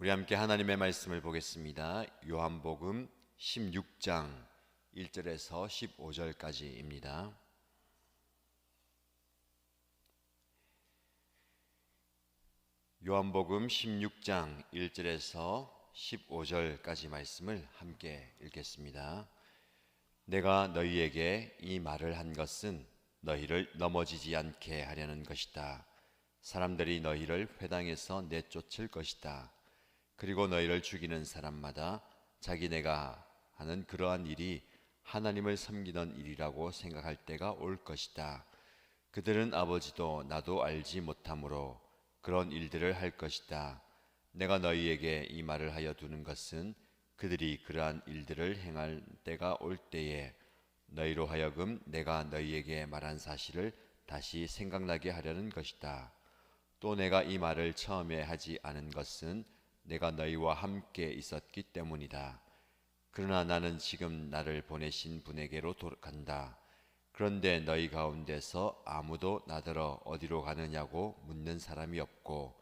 우리 함께 하나님의 말씀을 보겠습니다. 요한복음 16장 1절에서 15절까지입니다. 요한복음 16장 1절에서 15절까지 말씀을 함께 읽겠습니다. 내가 너희에게 이 말을 한 것은 너희를 넘어지지 않게 하려는 것이다. 사람들이 너희를 회당에서 내쫓을 것이다. 그리고 너희를 죽이는 사람마다 자기네가 하는 그러한 일이 하나님을 섬기는 일이라고 생각할 때가 올 것이다. 그들은 아버지도 나도 알지 못하므로 그런 일들을 할 것이다. 내가 너희에게 이 말을 하여 두는 것은 그들이 그러한 일들을 행할 때가 올 때에 너희로 하여금 내가 너희에게 말한 사실을 다시 생각나게 하려는 것이다. 또 내가 이 말을 처음에 하지 않은 것은 내가 너희와 함께 있었기 때문이다. 그러나 나는 지금 나를 보내신 분에게로 간다. 그런데 너희 가운데서 아무도 나더러 어디로 가느냐고 묻는 사람이 없고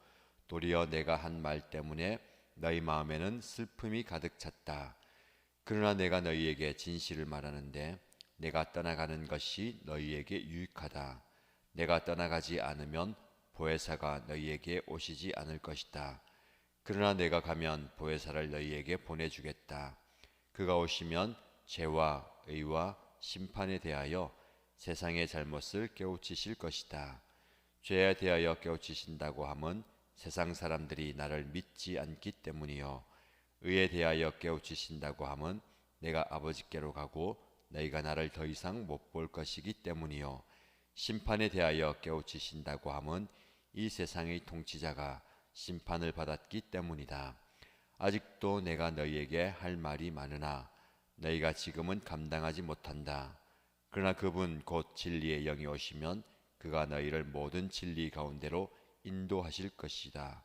도리어 내가 한 말 때문에 너희 마음에는 슬픔이 가득 찼다. 그러나 내가 너희에게 진실을 말하는데 내가 떠나가는 것이 너희에게 유익하다. 내가 떠나가지 않으면 보혜사가 너희에게 오시지 않을 것이다. 그러나 내가 가면 보혜사를 너희에게 보내주겠다. 그가 오시면 죄와 의와 심판에 대하여 세상의 잘못을 깨우치실 것이다. 죄에 대하여 깨우치신다고 함은 세상 사람들이 나를 믿지 않기 때문이요, 의에 대하여 깨우치신다고 함은 내가 아버지께로 가고 너희가 나를 더 이상 못 볼 것이기 때문이요, 심판에 대하여 깨우치신다고 함은 이 세상의 통치자가 심판을 받았기 때문이다. 아직도 내가 너희에게 할 말이 많으나 너희가 지금은 감당하지 못한다. 그러나 그분 곧 진리의 영이 오시면 그가 너희를 모든 진리 가운데로 인도하실 것이다.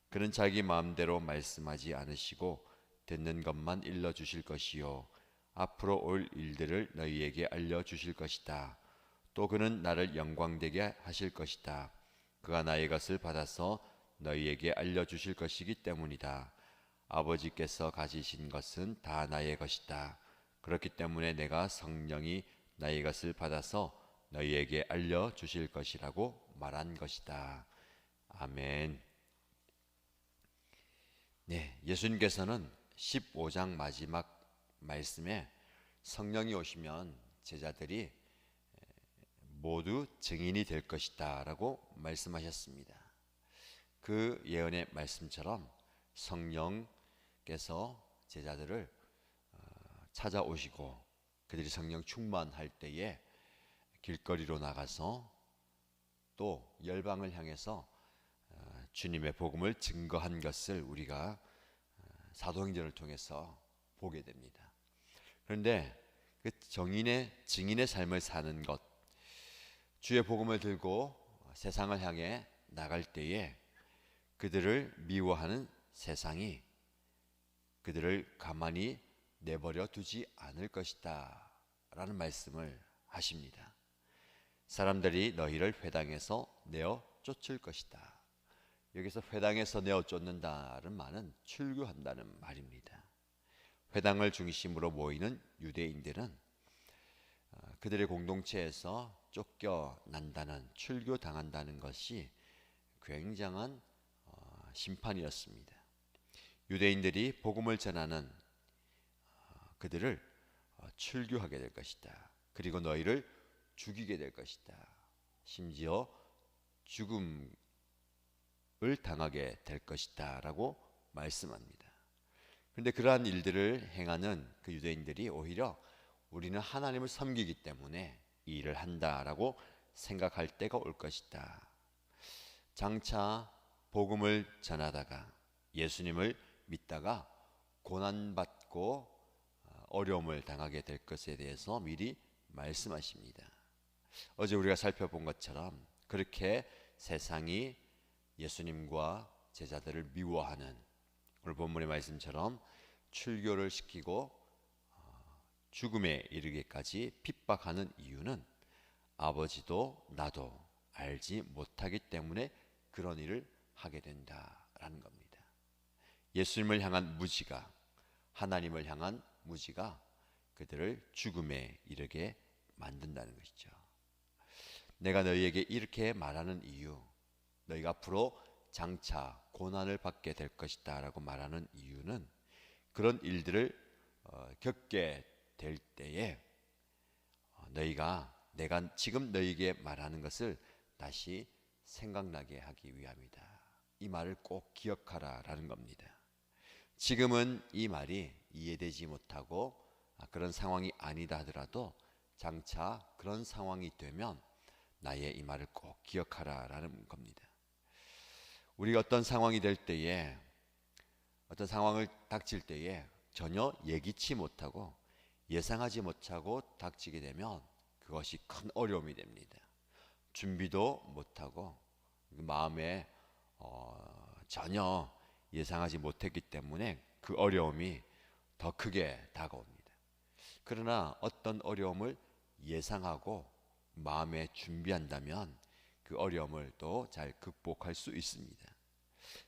그는 자기 마음대로 말씀하지 않으시고 듣는 것만 일러주실 것이요, 앞으로 올 일들을 너희에게 알려주실 것이다. 또 그는 나를 영광되게 하실 것이다. 그가 나의 것을 받아서 너희에게 알려주실 것이기 때문이다. 아버지께서 가지신 것은 다 나의 것이다. 그렇기 때문에 내가 성령이 나의 것을 받아서 너희에게 알려주실 것이라고 말한 것이다. 아멘. 네, 예수님께서는 15장 마지막 말씀에 성령이 오시면 제자들이 모두 증인이 될 것이다 라고 말씀하셨습니다. 그 예언의 말씀처럼 성령께서 제자들을 찾아오시고 그들이 성령 충만할 때에 길거리로 나가서 또 열방을 향해서 주님의 복음을 증거한 것을 우리가 사도행전을 통해서 보게 됩니다. 그런데 그 증인의 삶을 사는 것, 주의 복음을 들고 세상을 향해 나갈 때에 그들을 미워하는 세상이 그들을 가만히 내버려 두지 않을 것이다 라는 말씀을 하십니다. 사람들이 너희를 회당에서 내어 쫓을 것이다. 여기서 회당에서 내어 쫓는다는 말은 출교한다는 말입니다. 회당을 중심으로 모이는 유대인들은 그들의 공동체에서 쫓겨난다는, 출교당한다는 것이 굉장한 심판이었습니다. 유대인들이 복음을 전하는 그들을 출교하게 될 것이다. 그리고 너희를 죽이게 될 것이다. 심지어 죽음을 당하게 될 것이다 라고 말씀합니다. 그런데 그러한 일들을 행하는 그 유대인들이 오히려 우리는 하나님을 섬기기 때문에 이 일을 한다라고 생각할 때가 올 것이다. 장차 복음을 전하다가 예수님을 믿다가 고난받고 어려움을 당하게 될 것에 대해서 미리 말씀하십니다. 어제 우리가 살펴본 것처럼 그렇게 세상이 예수님과 제자들을 미워하는, 오늘 본문의 말씀처럼 출교를 시키고 죽음에 이르기까지 핍박하는 이유는 아버지도 나도 알지 못하기 때문에 그런 일을 하게 된다라는 겁니다. 예수님을 향한 무지가, 하나님을 향한 무지가 그들을 죽음에 이르게 만든다는 것이죠. 내가 너희에게 이렇게 말하는 이유, 너희가 앞으로 장차 고난을 받게 될 것이다 라고 말하는 이유는 그런 일들을 겪게 될 때에 너희가 내가 지금 너희에게 말하는 것을 다시 생각나게 하기 위함이다. 이 말을 꼭 기억하라 라는 겁니다. 지금은 이 말이 이해되지 못하고 그런 상황이 아니다 하더라도 장차 그런 상황이 되면 나의 이 말을 꼭 기억하라 라는 겁니다. 우리가 어떤 상황이 될 때에, 어떤 상황을 닥칠 때에 전혀 예기치 못하고 예상하지 못하고 닥치게 되면 그것이 큰 어려움이 됩니다. 준비도 못하고 마음에 전혀 예상하지 못했기 때문에 그 어려움이 더 크게 다가옵니다. 그러나 어떤 어려움을 예상하고 마음에 준비한다면 그 어려움을 또 잘 극복할 수 있습니다.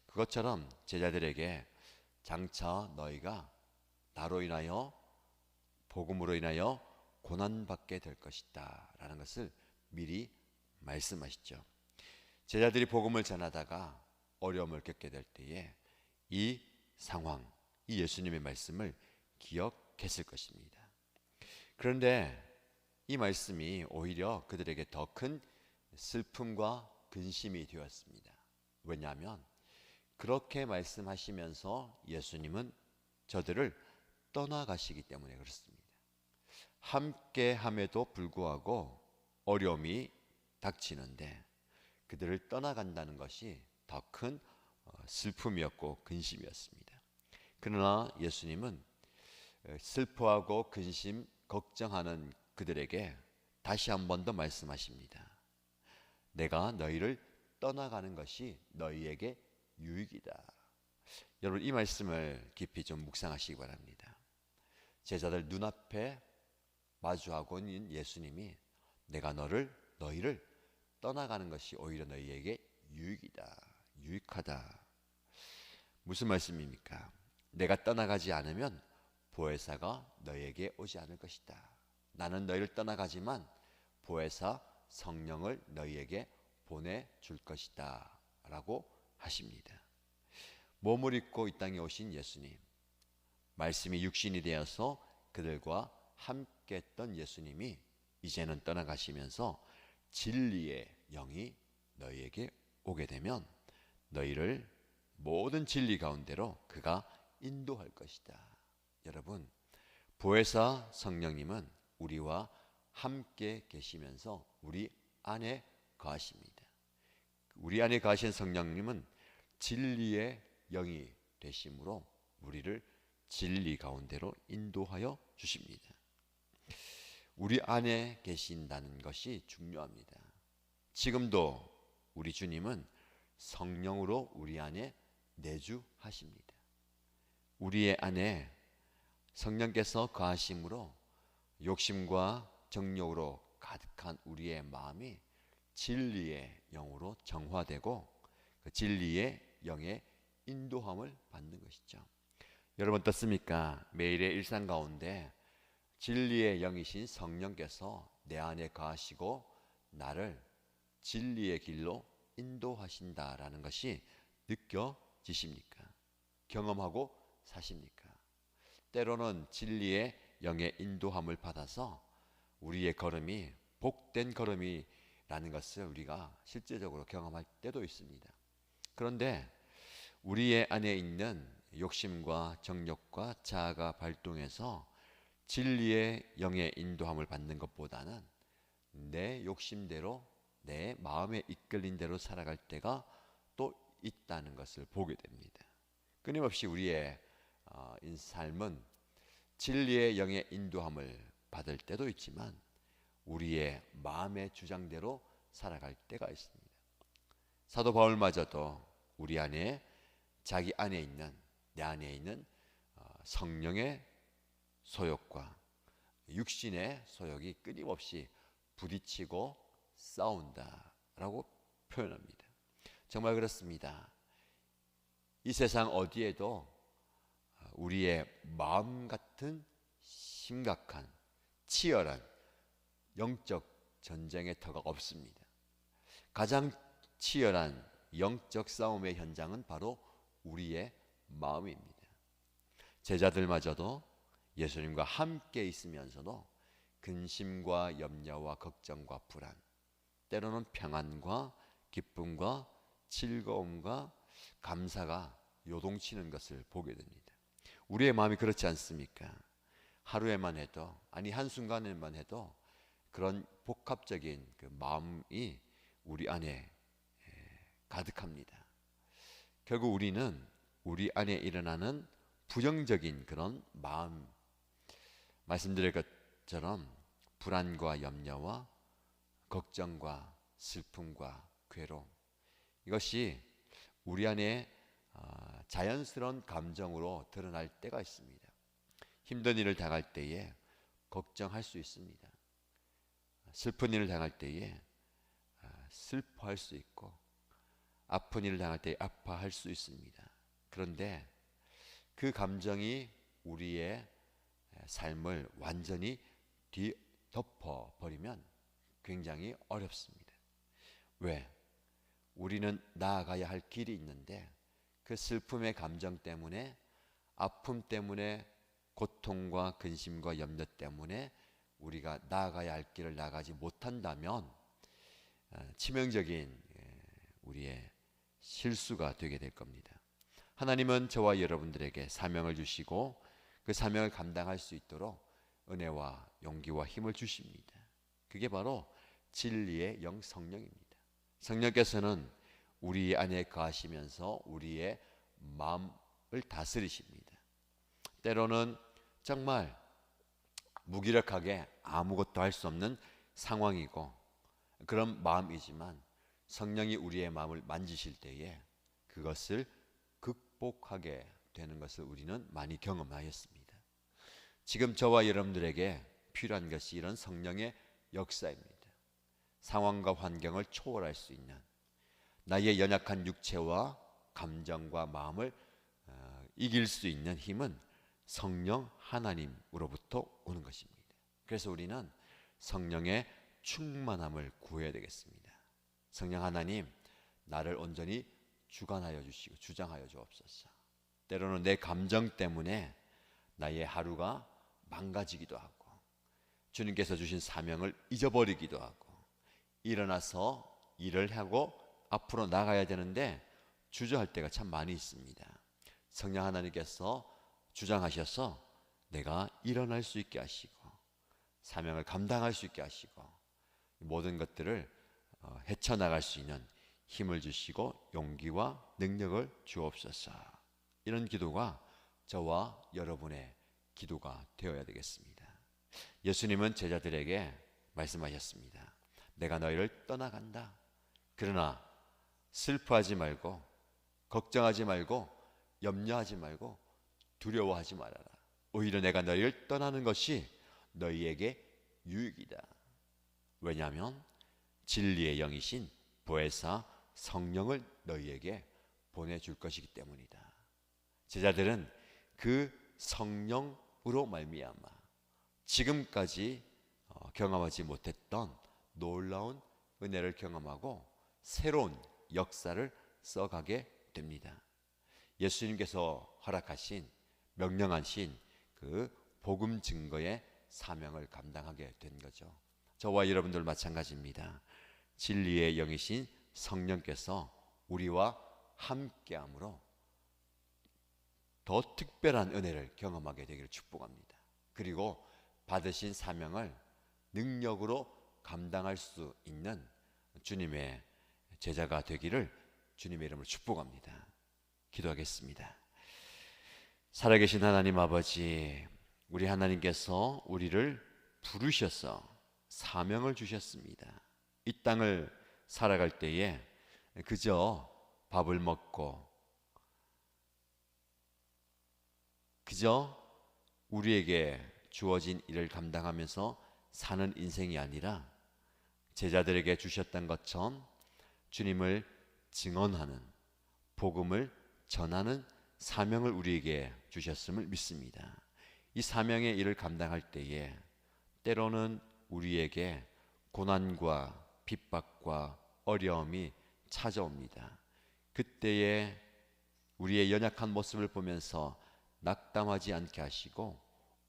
그것처럼 제자들에게 장차 너희가 나로 인하여, 복음으로 인하여 고난받게 될 것이다 라는 것을 미리 말씀하시죠. 제자들이 복음을 전하다가 어려움을 겪게 될 때에 이 상황, 이 예수님의 말씀을 기억했을 것입니다. 그런데 이 말씀이 오히려 그들에게 더 큰 슬픔과 근심이 되었습니다. 왜냐하면 그렇게 말씀하시면서 예수님은 저들을 떠나가시기 때문에 그렇습니다. 함께함에도 불구하고 어려움이 닥치는데 그들을 떠나간다는 것이 더 큰 슬픔이었고 근심이었습니다. 그러나 예수님은 슬퍼하고 근심, 걱정하는 그들에게 다시 한 번 더 말씀하십니다. 내가 너희를 떠나가는 것이 너희에게 유익이다. 여러분, 이 말씀을 깊이 좀 묵상하시기 바랍니다. 제자들 눈앞에 마주하고 있는 예수님이 내가 너희를 떠나가는 것이 오히려 너희에게 유익이다, 유익하다. 무슨 말씀입니까? 내가 떠나가지 않으면 보혜사가 너희에게 오지 않을 것이다. 나는 너희를 떠나가지만 보혜사 성령을 너희에게 보내줄 것이다 라고 하십니다. 몸을 입고 이 땅에 오신 예수님, 말씀이 육신이 되어서 그들과 함께 했던 예수님이 이제는 떠나가시면서 진리의 영이 너희에게 오게 되면 너희를 모든 진리 가운데로 그가 인도할 것이다. 여러분, 보혜사 성령님은 우리와 함께 계시면서 우리 안에 거하십니다. 우리 안에 거하신 성령님은 진리의 영이 되심으로 우리를 진리 가운데로 인도하여 주십니다. 우리 안에 계신다는 것이 중요합니다. 지금도 우리 주님은 성령으로 우리 안에 내주하십니다. 우리의 안에 성령께서 거하심으로 욕심과 정욕으로 가득한 우리의 마음이 진리의 영으로 정화되고 그 진리의 영의 인도함을 받는 것이죠. 여러분 어떻습니까? 매일의 일상 가운데 진리의 영이신 성령께서 내 안에 거하시고 나를 진리의 길로 인도하신다라는 것이 느껴지십니까? 경험하고 사십니까? 때로는 진리의 영의 인도함을 받아서 우리의 걸음이 복된 걸음이라는 것을 우리가 실제적으로 경험할 때도 있습니다. 그런데 우리의 안에 있는 욕심과 정욕과 자아가 발동해서 진리의 영의 인도함을 받는 것보다는 내 욕심대로 내 마음에 이끌린 대로 살아갈 때가 또 있다는 것을 보게 됩니다. 끊임없이 우리의 삶은 진리의 영의 인도함을 받을 때도 있지만 우리의 마음의 주장대로 살아갈 때가 있습니다. 사도 바울마저도 우리 안에 자기 안에 있는 내 안에 있는 성령의 소욕과 육신의 소욕이 끊임없이 부딪히고 싸운다라고 표현합니다. 정말 그렇습니다. 이 세상 어디에도 우리의 마음 같은 심각한 치열한 영적 전쟁의 터가 없습니다. 가장 치열한 영적 싸움의 현장은 바로 우리의 마음입니다. 제자들마저도 예수님과 함께 있으면서도 근심과 염려와 걱정과 불안, 때로는 평안과 기쁨과 즐거움과 감사가 요동치는 것을 보게 됩니다. 우리의 마음이 그렇지 않습니까? 하루에만 해도, 아니 한순간에만 해도 그런 복합적인 그 마음이 우리 안에 가득합니다. 결국 우리는 우리 안에 일어나는 부정적인 그런 마음, 말씀드린 것처럼 불안과 염려와 걱정과 슬픔과 괴로움, 이것이 우리 안에 자연스러운 감정으로 드러날 때가 있습니다. 힘든 일을 당할 때에 걱정할 수 있습니다. 슬픈 일을 당할 때에 슬퍼할 수 있고, 아픈 일을 당할 때에 아파할 수 있습니다. 그런데 그 감정이 우리의 삶을 완전히 뒤덮어버리면 굉장히 어렵습니다. 왜? 우리는 나아가야 할 길이 있는데 그 슬픔의 감정 때문에, 아픔 때문에, 고통과 근심과 염려 때문에 우리가 나아가야 할 길을 나가지 못한다면 치명적인 우리의 실수가 되게 될 겁니다. 하나님은 저와 여러분들에게 사명을 주시고 그 사명을 감당할 수 있도록 은혜와 용기와 힘을 주십니다. 그게 바로 진리의 영 성령입니다. 성령께서는 우리 안에 거하시면서 우리의 마음을 다스리십니다. 때로는 정말 무기력하게 아무것도 할 수 없는 상황이고 그런 마음이지만 성령이 우리의 마음을 만지실 때에 그것을 극복하게 되는 것을 우리는 많이 경험하였습니다. 지금 저와 여러분들에게 필요한 것이 이런 성령의 역사입니다. 상황과 환경을 초월할 수 있는, 나의 연약한 육체와 감정과 마음을 이길 수 있는 힘은 성령 하나님으로부터 오는 것입니다. 그래서 우리는 성령의 충만함을 구해야 되겠습니다. 성령 하나님, 나를 온전히 주관하여 주시고 주장하여 주옵소서. 때로는 내 감정 때문에 나의 하루가 망가지기도 하고 주님께서 주신 사명을 잊어버리기도 하고 일어나서 일을 하고 앞으로 나가야 되는데 주저할 때가 참 많이 있습니다. 성령 하나님께서 주장하셔서 내가 일어날 수 있게 하시고 사명을 감당할 수 있게 하시고 모든 것들을 헤쳐나갈 수 있는 힘을 주시고 용기와 능력을 주옵소서. 이런 기도가 저와 여러분의 기도가 되어야 되겠습니다. 예수님은 제자들에게 말씀하셨습니다. 내가 너희를 떠나간다. 그러나 슬퍼하지 말고 걱정하지 말고 염려하지 말고 두려워하지 말아라. 오히려 내가 너희를 떠나는 것이 너희에게 유익이다. 왜냐하면 진리의 영이신 보혜사 성령을 너희에게 보내줄 것이기 때문이다. 제자들은 그 성령으로 말미암아 지금까지 경험하지 못했던 놀라운 은혜를 경험하고 새로운 역사를 써가게 됩니다. 예수님께서 허락하신 명령하신 그 복음 증거의 사명을 감당하게 된 거죠. 저와 여러분들 마찬가지입니다. 진리의 영이신 성령께서 우리와 함께함으로 더 특별한 은혜를 경험하게 되기를 축복합니다. 그리고 받으신 사명을 능력으로 감당할 수 있는 주님의 제자가 되기를 주님의 이름으로 축복합니다. 기도하겠습니다. 살아계신 하나님 아버지, 우리 하나님께서 우리를 부르셔서 사명을 주셨습니다. 이 땅을 살아갈 때에 그저 밥을 먹고 그저 우리에게 주어진 일을 감당하면서 사는 인생이 아니라 제자들에게 주셨던 것처럼 주님을 증언하는, 복음을 전하는 사명을 우리에게 주셨음을 믿습니다. 이 사명의 일을 감당할 때에 때로는 우리에게 고난과 핍박과 어려움이 찾아옵니다. 그때에 우리의 연약한 모습을 보면서 낙담하지 않게 하시고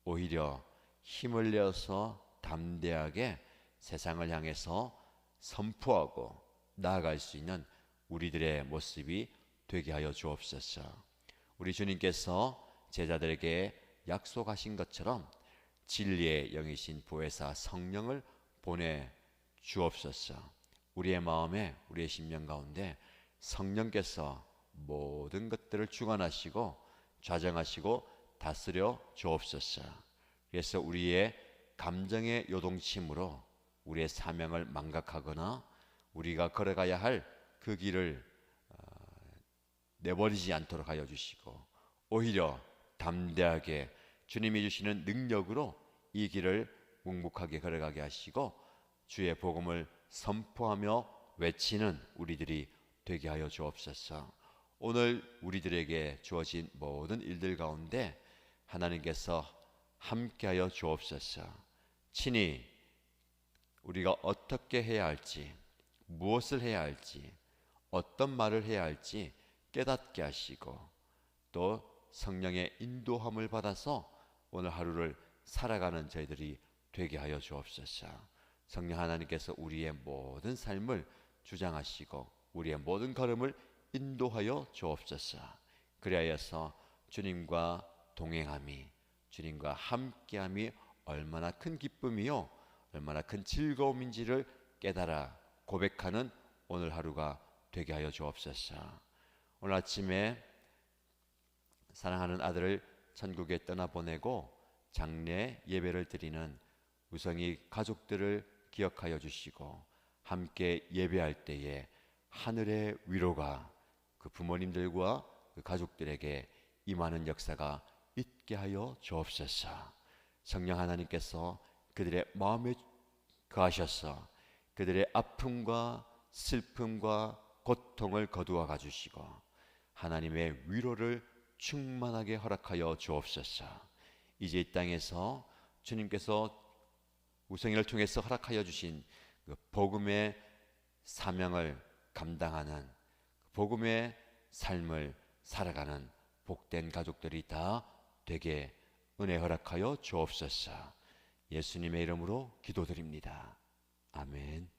오히려 힘을 내어서 담대하게 세상을 향해서 선포하고 나아갈 수 있는 우리들의 모습이 되게 하여 주옵소서. 우리 주님께서 제자들에게 약속하신 것처럼 진리의 영이신 보혜사 성령을 보내 주옵소서. 우리의 마음에 우리의 심령 가운데 성령께서 모든 것들을 주관하시고 좌정하시고 다스려 주옵소서. 그래서 우리의 감정의 요동침으로 우리의 사명을 망각하거나 우리가 걸어가야 할 그 길을 내버리지 않도록 하여 주시고 오히려 담대하게 주님이 주시는 능력으로 이 길을 묵묵하게 걸어가게 하시고 주의 복음을 선포하며 외치는 우리들이 되게 하여 주옵소서. 오늘 우리들에게 주어진 모든 일들 가운데 하나님께서 함께하여 주옵소서. 친히 우리가 어떻게 해야 할지, 무엇을 해야 할지, 어떤 말을 해야 할지 깨닫게 하시고 또 성령의 인도함을 받아서 오늘 하루를 살아가는 저희들이 되게 하여 주옵소서. 성령 하나님께서 우리의 모든 삶을 주장하시고 우리의 모든 걸음을 인도하여 주옵소서. 그리하여서 주님과 동행함이, 주님과 함께함이 얼마나 큰 기쁨이요 얼마나 큰 즐거움인지를 깨달아 고백하는 오늘 하루가 되게 하여 주옵소서. 오늘 아침에 사랑하는 아들을 천국에 떠나보내고 장례 예배를 드리는 우성이 가족들을 기억하여 주시고 함께 예배할 때에 하늘의 위로가 그 부모님들과 그 가족들에게 임하는 역사가 있게 하여 주옵소서. 성령 하나님께서 그들의 마음에 거하셔서 그들의 아픔과 슬픔과 고통을 거두어 가주시고 하나님의 위로를 충만하게 허락하여 주옵소서. 이제 이 땅에서 주님께서 우성이를 통해서 허락하여 주신 그 복음의 사명을 감당하는 복음의 삶을 살아가는 복된 가족들이 다 되게 은혜 허락하여 주옵소서. 예수님의 이름으로 기도드립니다. 아멘.